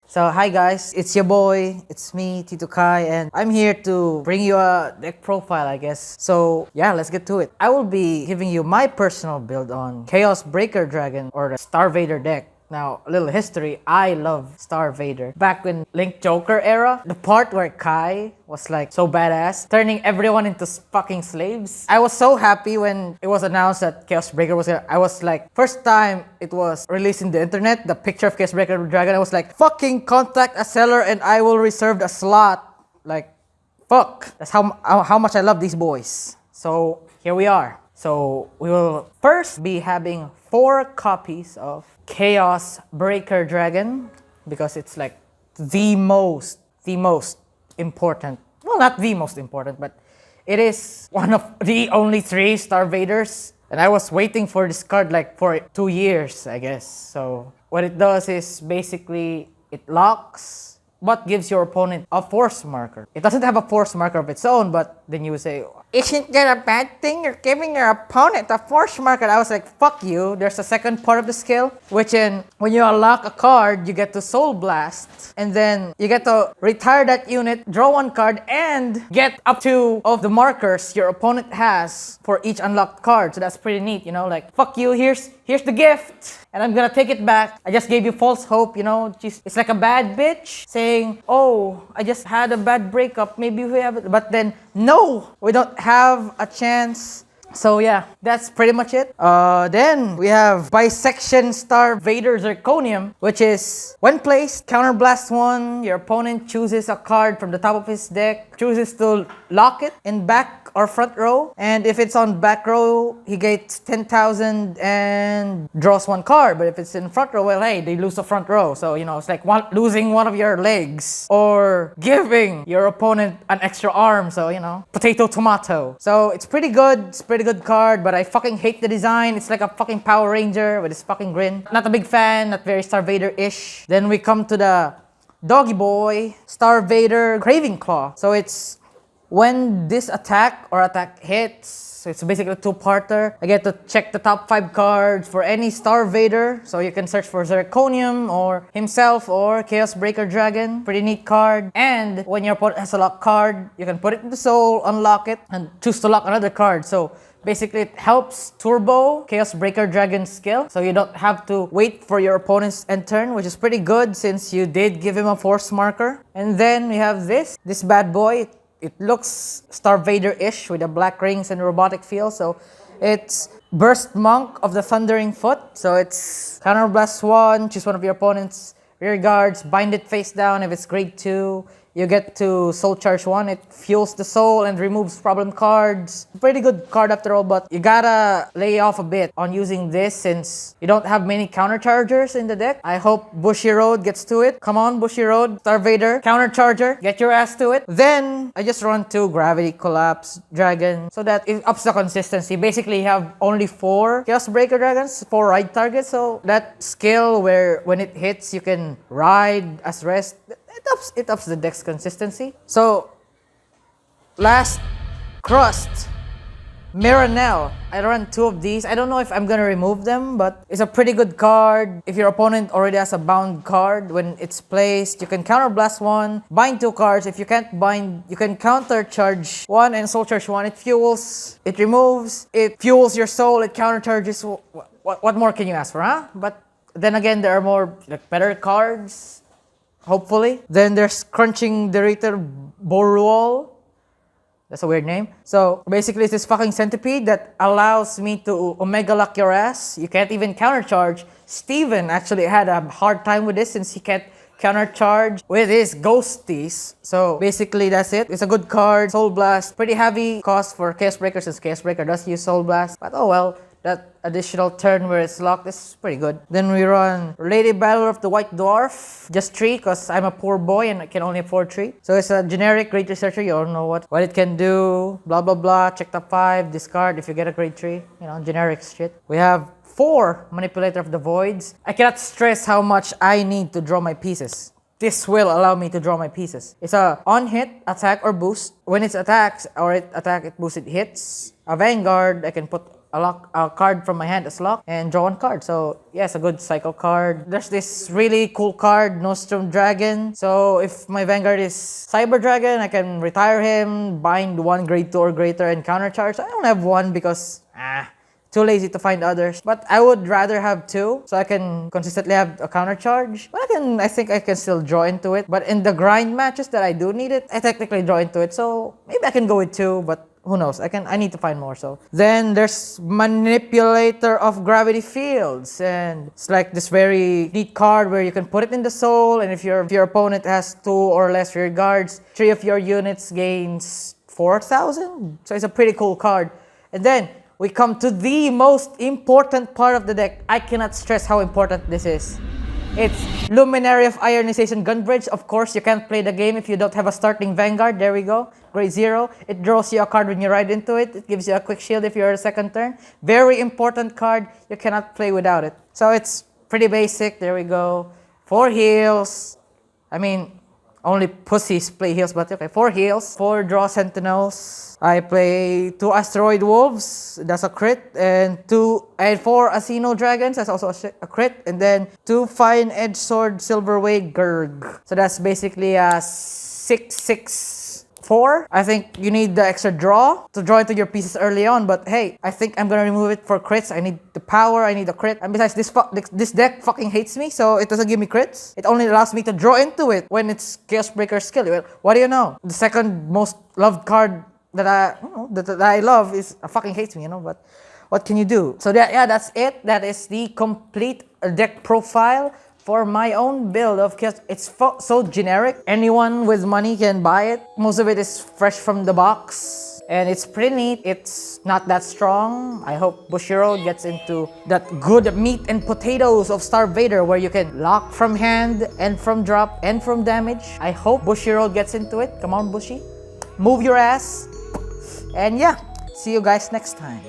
So hi guys, it's your boy, it's me, Tito Kai, and I'm here to bring you a deck profile, I guess. So yeah, let's get to it. I will be giving you my personal build on Chaos Breaker Dragon or the Star Vader deck. Now, a little history, I love Star Vader. Back when Link Joker era, the part where Kai was like so badass, turning everyone into fucking slaves. I was so happy when it was announced that Chaos Breaker was here. I was like, first time it was released in the internet, the picture of Chaos Breaker Dragon, I was like, fucking contact a seller and I will reserve a slot. Like, fuck. That's how much I love these boys. So, here we are. So, we will first be having 4 copies of Chaos Breaker Dragon because it's like the most important. Well, not the most important, but it is one of the only 3 Star Vaders. And I was waiting for this card like for 2 years, I guess. So what it does is basically it locks but gives your opponent a force marker. It doesn't have a force marker of its own, but then you say, isn't that a bad thing? You're giving your opponent a force marker. I was like, fuck you. There's a second part of the skill, which when you unlock a card, you get to Soul Blast, and then you get to retire that unit, draw 1 card, and get up to of the markers your opponent has for each unlocked card. So that's pretty neat, you know, like, fuck you, here's the gift, and I'm gonna take it back. I just gave you false hope, you know. It's like a bad bitch saying, oh, I just had a bad breakup, maybe we have it, but then no, we don't have a chance. So yeah, that's pretty much it. Then we have Bisection Star Vader Zirconium, which is when placed, counterblast 1, your opponent chooses a card from the top of his deck, chooses to lock it in back or front row, and if it's on back row, he gets 10,000 and draws 1 card. But if it's in front row, well, hey, they lose the front row. So, you know, it's like losing one of your legs or giving your opponent an extra arm. So, you know, potato, tomato. So it's pretty good. It's a pretty good card, but I fucking hate the design. It's like a fucking Power Ranger with his fucking grin. Not a big fan, not very Star Vader-ish. Then we come to the Doggy Boy Star Vader Craving Claw. So it's when this attack hits, so it's basically a 2-parter. I get to check the top 5 cards for any Star Vader. So you can search for Zirconium or himself or Chaos Breaker Dragon. Pretty neat card. And when your opponent has a lock card, you can put it into Soul, unlock it, and choose to lock another card. So basically, it helps turbo Chaos Breaker Dragon's skill. So you don't have to wait for your opponent's end turn, which is pretty good since you did give him a force marker. And then we have this bad boy. It looks Star Vader-ish with the black rings and robotic feel. So it's Burst Monk of the Thundering Foot. So it's counterblast 1, choose one of your opponent's rear guards, bind it face down. If it's grade 2, you get to Soul Charge 1. It fuels the soul and removes problem cards. Pretty good card after all, but you gotta lay off a bit on using this since you don't have many counterchargers in the deck. I hope Bushiroad gets to it. Come on, Bushiroad, Star Vader, countercharger, get your ass to it. Then I just run 2 Gravity Collapse Dragon so that it ups the consistency. Basically, you have only 4 Chaos Breaker Dragons, 4 ride targets. So that skill where when it hits, you can ride as rest. It ups the deck's consistency. So, last Crust, Miranel. I run 2 of these. I don't know if I'm gonna remove them, but it's a pretty good card. If your opponent already has a bound card, when it's placed, you can counterblast 1, bind 2 cards. If you can't bind, you can countercharge 1 and soul charge 1. It fuels, it removes, it fuels your soul, it countercharges. What more can you ask for, huh? But then again, there are more better cards. Hopefully. Then there's Crunching Derator Boruol. That's a weird name. So basically it's this fucking centipede that allows me to Omega Lock your ass. You can't even countercharge. Steven actually had a hard time with this since he can't countercharge with his ghosties. So basically that's it. It's a good card. Soul Blast. Pretty heavy cost for Chaos Breaker since Chaos Breaker does use Soul Blast. But oh well. That additional turn where it's locked is pretty good. Then we run Lady Battler of the White Dwarf. Just 3 because I'm a poor boy and I can only afford 3. So it's a generic grade researcher. You all know what it can do. Blah, blah, blah. Check top 5. Discard if you get a grade 3. You know, generic shit. We have 4 Manipulator of the Voids. I cannot stress how much I need to draw my pieces. This will allow me to draw my pieces. It's a on-hit, attack, or boost. When it attacks, or it boosts, it hits. A Vanguard, I can put a card from my hand as lock and draw one card. So yeah, it's a good cycle card. There's this really cool card, Nostrum Dragon. So if my Vanguard is Cyber Dragon, I can retire him, bind one grade 2 or greater, and countercharge. I don't have one because too lazy to find others. But I would rather have 2 so I can consistently have a counter charge. But I think I can still draw into it. But in the grind matches that I do need it, I technically draw into it. So maybe I can go with 2, but who knows? I need to find more. So then there's Manipulator of Gravity Fields, and it's like this very neat card where you can put it in the soul, and if your opponent has 2 or less rear guards, 3 of your units gains 4,000. So it's a pretty cool card. And then we come to the most important part of the deck. I cannot stress how important this is. It's Luminary of Ionization Gunbridge. Of course, you can't play the game if you don't have a starting Vanguard. There we go. Grade 0. It draws you a card when you ride into it. It gives you a quick shield if you're a second turn. Very important card. You cannot play without it. So it's pretty basic. There we go. 4 heals. I mean, only pussies play heals, but okay. 4 heals. 4 draw Sentinels. I play 2 Asteroid Wolves, that's a crit, and 4 Asino Dragons, that's also a crit, and then 2 Fine Edge Sword Silverway Gurg. So that's basically a 6/6/4. I think you need the extra draw to draw into your pieces early on, but hey, I think I'm gonna remove it for crits. I need the power, I need the crit, and besides this deck fucking hates me, so it doesn't give me crits. It only allows me to draw into it when it's Chaos Breaker skill. Well, what do you know? The second most loved card that I love is fucking hates me, but what can you do? So that's it. That is the complete deck profile for my own build of Chaos. It's so generic. Anyone with money can buy it. Most of it is fresh from the box, and it's pretty neat. It's not that strong. I hope Bushiroad gets into that good meat and potatoes of Star Vader, where you can lock from hand and from drop and from damage. I hope Bushiroad gets into it. Come on, Bushi. Move your ass. And yeah, see you guys next time.